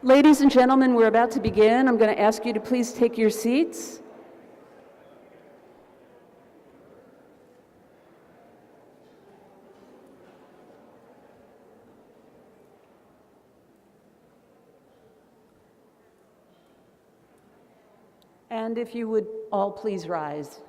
Ladies and gentlemen, we're about to begin. I'm going to ask you to please take your seats. And if you would all please rise.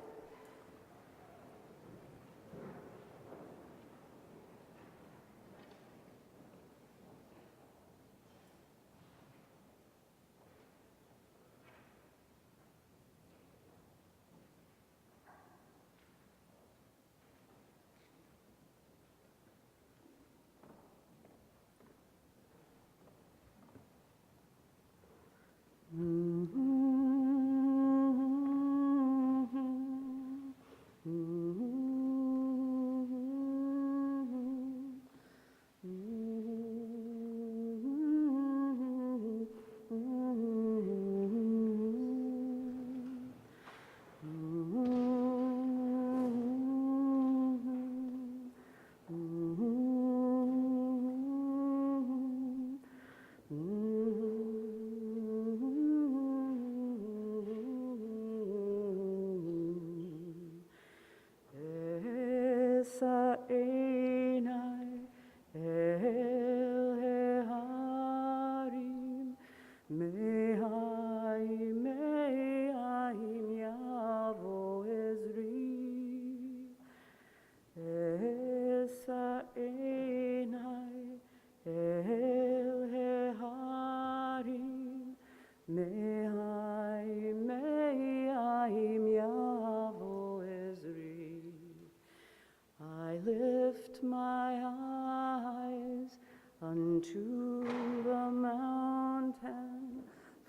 I lift my eyes unto the mountain,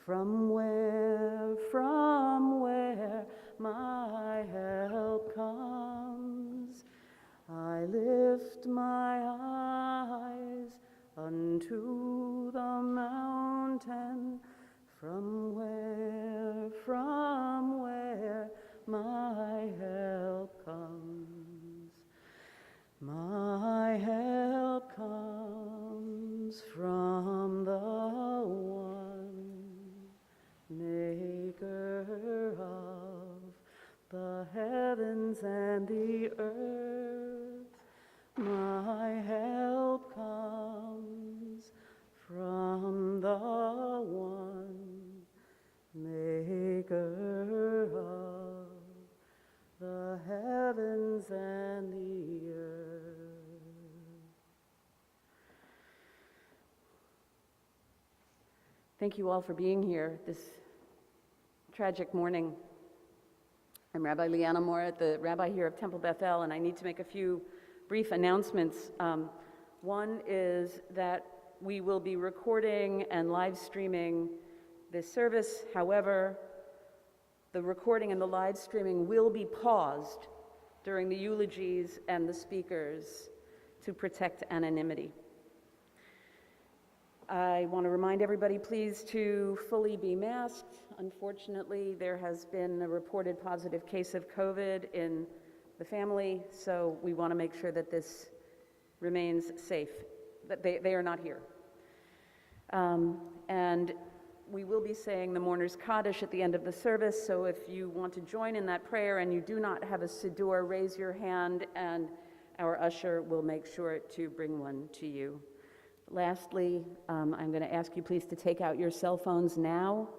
from where my help comes. I lift my eyes unto the mountain, from where my help comes. My help comes from the one maker of the heavens and the earth. My help comes from the one maker of the heavens and the earth. Thank you all for being here this tragic morning. I'm Rabbi Liana Moret, the rabbi here of Temple Beth-El, and I need to make a few brief announcements. One is that we will be recording and live streaming this service. However, the recording and the live streaming will be paused during the eulogies and the speakers to protect anonymity. I want to remind everybody, please, to fully be masked. Unfortunately, there has been a reported positive case of COVID in the family, so we want to make sure that this remains safe, that they are not here. And we will be saying the Mourner's Kaddish at the end of the service, so if you want to join in that prayer and you do not have a siddur, raise your hand and our usher will make sure to bring one to you. Lastly, I'm going to ask you please to take out your cell phones now,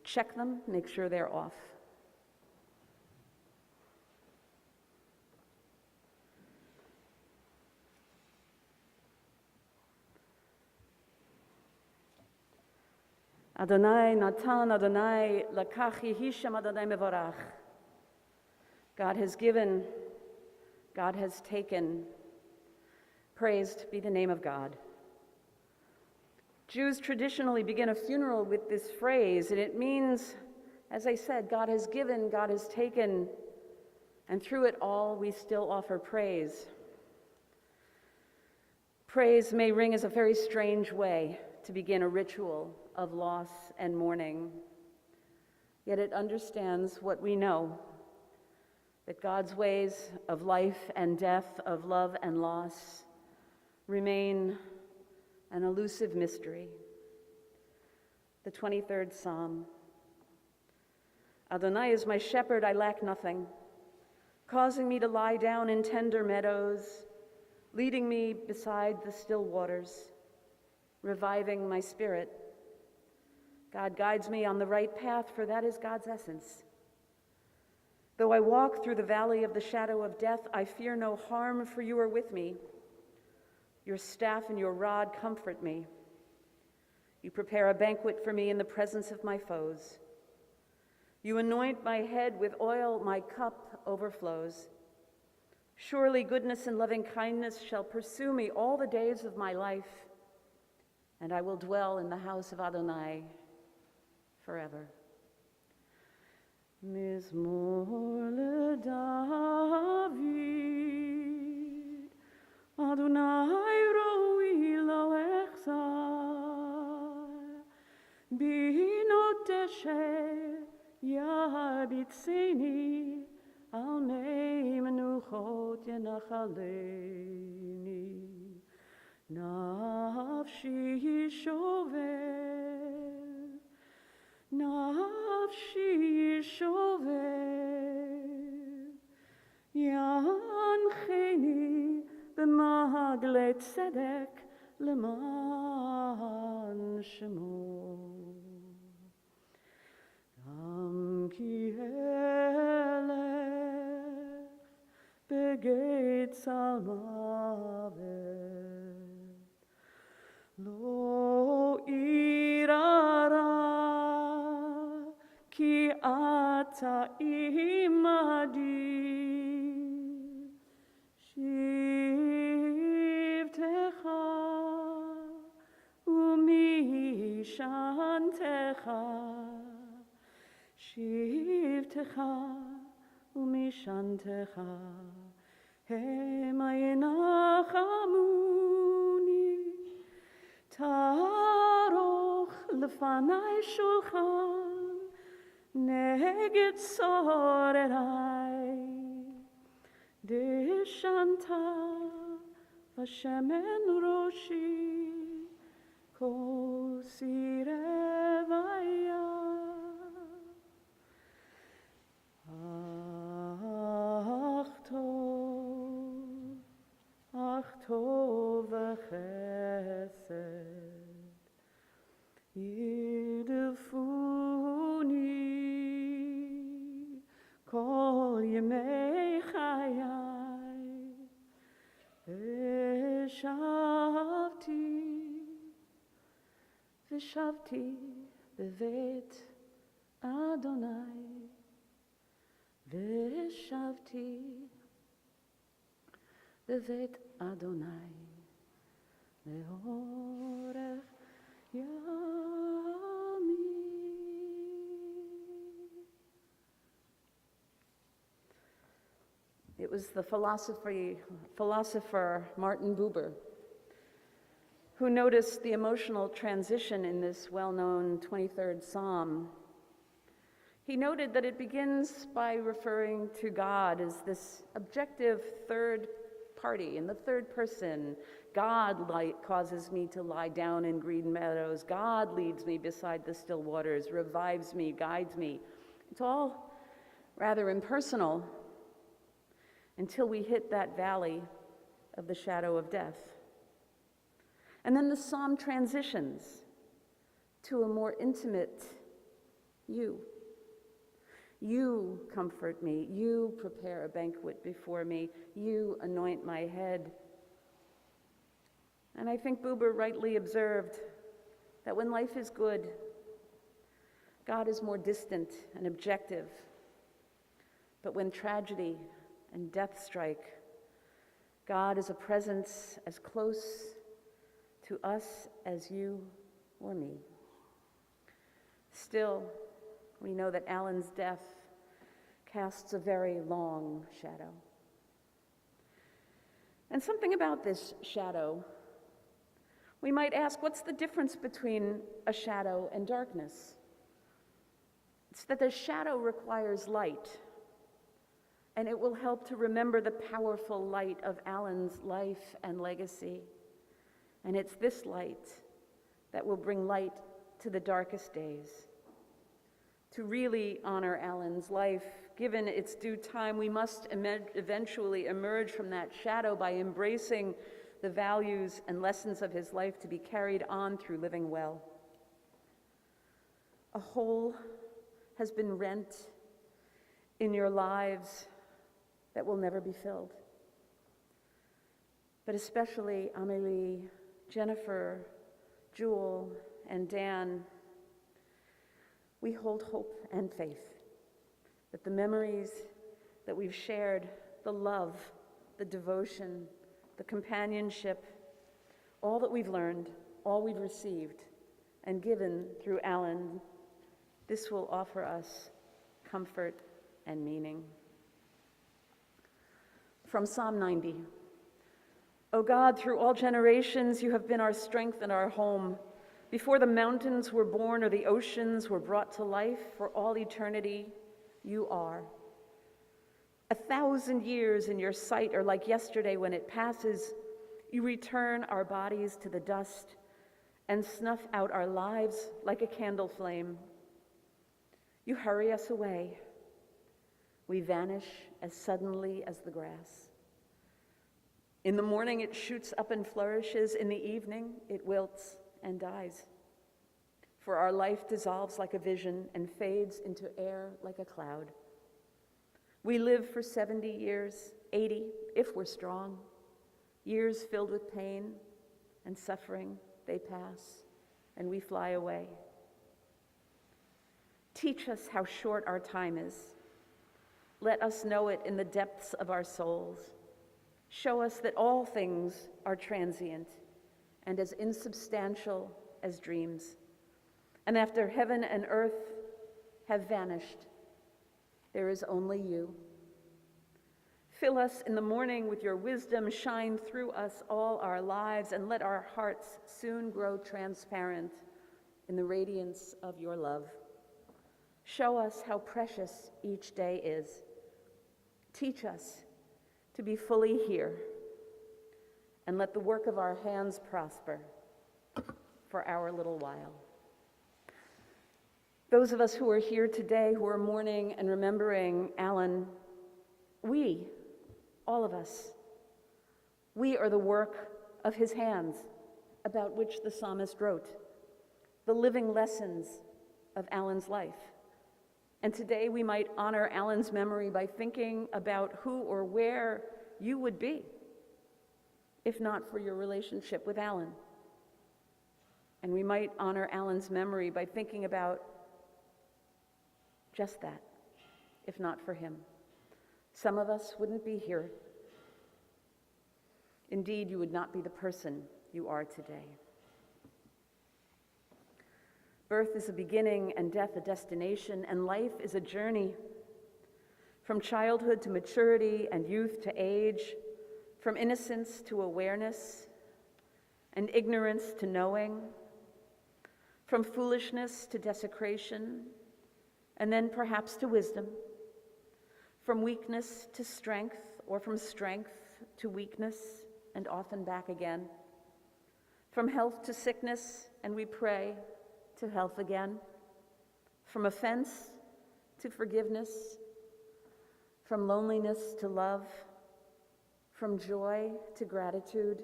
check them, make sure they're off. Adonai Natan, Adonai Lakach Yehisham, Adonai Mevorach. God has given, God has taken. Praised be the name of God. Jews traditionally begin a funeral with this phrase, and it means, as I said, God has given, God has taken, and through it all we still offer praise. Praise may ring as a very strange way to begin a ritual of loss and mourning, yet it understands what we know, that God's ways of life and death, of love and loss, remain an elusive mystery. The 23rd Psalm. Adonai is my shepherd, I lack nothing, causing me to lie down in tender meadows, leading me beside the still waters, reviving my spirit. God guides me on the right path, for that is God's essence. Though I walk through the valley of the shadow of death, I fear no harm, for you are with me. Your staff and your rod comfort me. You prepare a banquet for me in the presence of my foes. You anoint my head with oil, my cup overflows. Surely goodness and loving kindness shall pursue me all the days of my life, and I will dwell in the house of Adonai forever. Mizmor leDavid, Adonai roi lo echzar, binot esher yabitzeni, al mei menuchot yenachaleni, nafshi shover, nafshi shover, yancheni b'magle tzedek leman shemo. Gam ki elech begeit salmavet, lo irara ki ata imadi, shivtecha umishantecha, shivtecha umishantecha, hema yenachamuni, taroch lefanai shulchan, neged sorerai, deshanta vashemen roshi, kol sirevaya. Ach tov v'chesed yidfuni kol yemei chayai, v'shavti bevet Adonai, v'shavti bevet Adonai leorech yami. It was the philosopher Martin Buber who noticed the emotional transition in this well-known 23rd Psalm. He noted that it begins by referring to God as this objective third party, in the third person. God causes me to lie down in green meadows. God leads me beside the still waters, revives me, guides me. It's all rather impersonal until we hit that valley of the shadow of death. And then the psalm transitions to a more intimate you. You comfort me. You prepare a banquet before me. You anoint my head. And I think Buber rightly observed that when life is good, God is more distant and objective. But when tragedy and death strike, God is a presence as close to us as you or me. Still, we know that Alan's death casts a very long shadow. And something about this shadow, we might ask, what's the difference between a shadow and darkness? It's that the shadow requires light, and it will help to remember the powerful light of Alan's life and legacy. And it's this light that will bring light to the darkest days. To really honor Alan's life, given its due time, we must eventually emerge from that shadow by embracing the values and lessons of his life to be carried on through living well. A hole has been rent in your lives that will never be filled. But especially Amélie, Jennifer, Jewel, and Dan, we hold hope and faith that the memories that we've shared, the love, the devotion, the companionship, all that we've learned, all we've received and given through Alan, this will offer us comfort and meaning. From Psalm 90, O God, through all generations you have been our strength and our home. Before the mountains were born or the oceans were brought to life, for all eternity you are. 1,000 years in your sight are like yesterday when it passes. You return our bodies to the dust and snuff out our lives like a candle flame. You hurry us away. We vanish as suddenly as the grass. In the morning it shoots up and flourishes. In the evening it wilts and dies. For our life dissolves like a vision and fades into air like a cloud. We live for 70 years, 80 if we're strong. Years filled with pain and suffering, they pass, and we fly away. Teach us how short our time is. Let us know it in the depths of our souls. Show us that all things are transient and as insubstantial as dreams. And after heaven and earth have vanished, there is only you. Fill us in the morning with your wisdom, shine through us all our lives, and let our hearts soon grow transparent in the radiance of your love. Show us how precious each day is. Teach us to be fully here, and let the work of our hands prosper for our little while. Those of us who are here today, who are mourning and remembering Alan, we, all of us, we are the work of his hands, about which the psalmist wrote, the living lessons of Alan's life. And today we might honor Alan's memory by thinking about who or where you would be if not for your relationship with Alan. And we might honor Alan's memory by thinking about just that, if not for him. Some of us wouldn't be here. Indeed, you would not be the person you are today. Birth is a beginning and death a destination, and life is a journey. From childhood to maturity and youth to age, from innocence to awareness and ignorance to knowing, from foolishness to desecration, and then perhaps to wisdom, from weakness to strength, or from strength to weakness, and often back again, from health to sickness, and we pray, to health again, from offense to forgiveness, from loneliness to love, from joy to gratitude,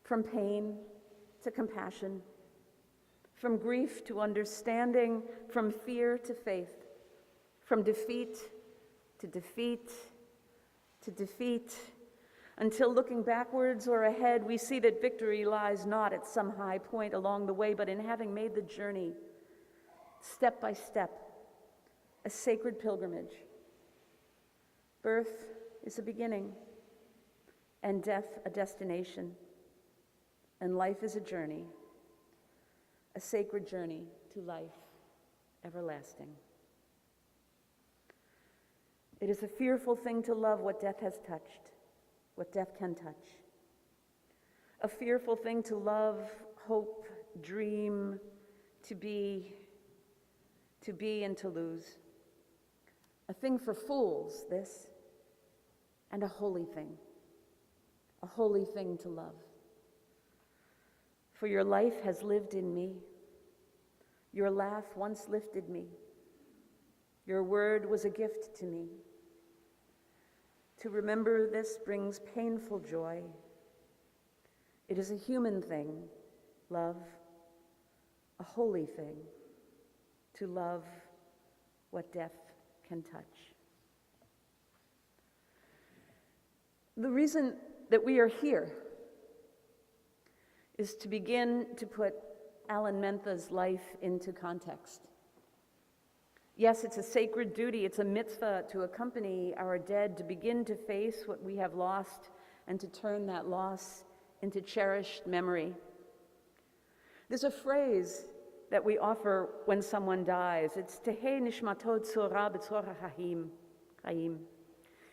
from pain to compassion, from grief to understanding, from fear to faith, from defeat to defeat to defeat, until looking backwards or ahead, we see that victory lies not at some high point along the way, but in having made the journey, step by step, a sacred pilgrimage. Birth is a beginning, and death a destination, and life is a journey, a sacred journey to life everlasting. It is a fearful thing to love what death has touched, what death can touch. A fearful thing to love, hope, dream, to be and to lose. A thing for fools, this, and a holy thing to love. For your life has lived in me, Your laugh once lifted me. Your word was a gift to me. To remember this brings painful joy. It is a human thing, love, a holy thing, to love what death can touch. The reason that we are here is to begin to put Alan Mentha's life into context. Yes, it's a sacred duty, it's a mitzvah to accompany our dead, to begin to face what we have lost and to turn that loss into cherished memory. There's a phrase that we offer when someone dies. It's Tehei nishmato tzora b'tzora chaim.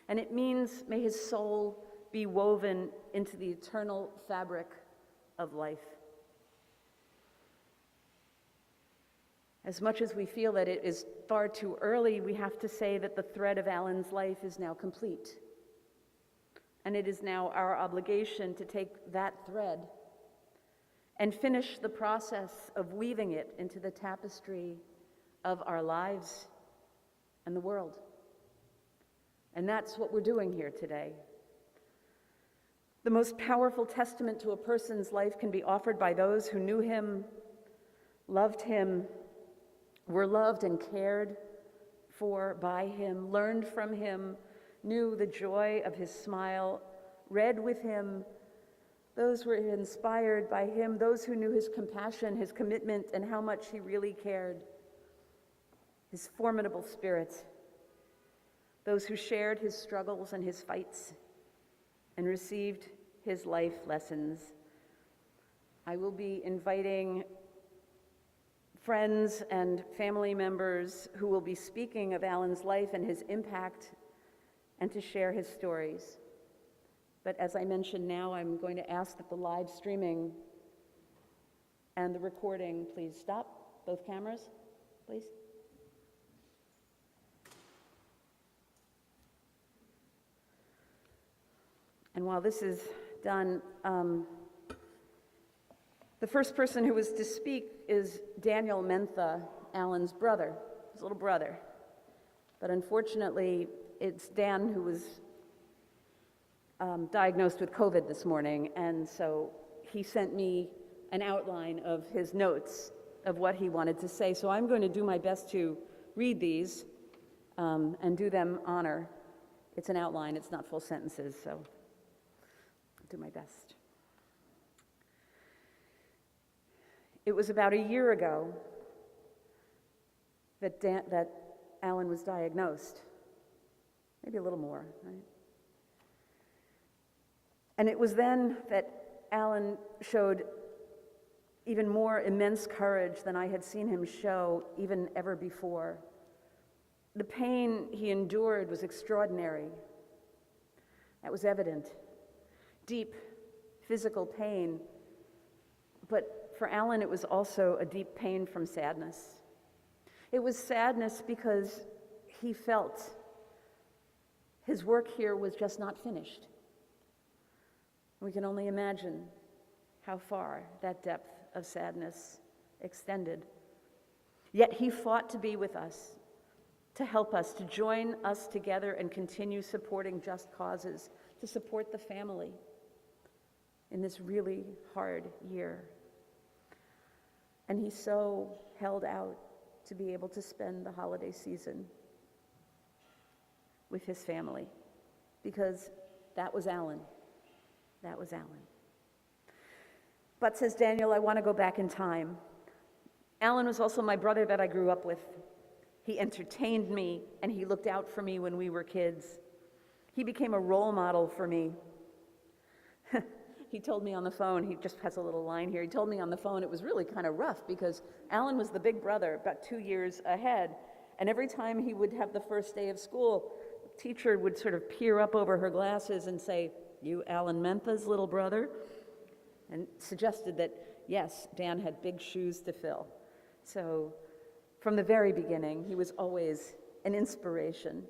And it means, may his soul be woven into the eternal fabric of life. As much as we feel that it is far too early, we have to say that the thread of Alan's life is now complete. And it is now our obligation to take that thread and finish the process of weaving it into the tapestry of our lives and the world. And that's what we're doing here today. The most powerful testament to a person's life can be offered by those who knew him, loved him, were loved and cared for by him, learned from him, knew the joy of his smile, read with him. Those were inspired by him, those who knew his compassion, his commitment, and how much he really cared, his formidable spirit. Those who shared his struggles and his fights and received his life lessons. I will be inviting friends and family members who will be speaking of Alan's life and his impact and to share his stories. But as I mentioned now, I'm going to ask that the live streaming and the recording please stop. Both cameras, please. And while this is done, the first person who was to speak is Daniel Mentha, Alan's brother, his little brother. But unfortunately, it's Dan who was diagnosed with COVID this morning, and so he sent me an outline of his notes of what he wanted to say. So I'm going to do my best to read these and do them honor. It's an outline, it's not full sentences, so I'll do my best. It was about a year ago that Alan was diagnosed. Maybe a little more, right? And it was then that Alan showed even more immense courage than I had seen him show even ever before. The pain he endured was extraordinary. That was evident. Deep physical pain. But for Alan, it was also a deep pain from sadness. It was sadness because he felt his work here was just not finished. We can only imagine how far that depth of sadness extended. Yet he fought to be with us, to help us, to join us together and continue supporting just causes, to support the family in this really hard year. And he so held out to be able to spend the holiday season with his family, because that was Alan. That was Alan. But, says Daniel, I want to go back in time. Alan was also my brother that I grew up with. He entertained me, and he looked out for me when we were kids. He became a role model for me. He told me on the phone, he just has a little line here, he told me on the phone it was really kind of rough because Alan was the big brother, about 2 years ahead, and every time he would have the first day of school, the teacher would sort of peer up over her glasses and say, "You Alan Mentha's little brother?" And suggested that, yes, Dan had big shoes to fill. So from the very beginning, he was always an inspiration.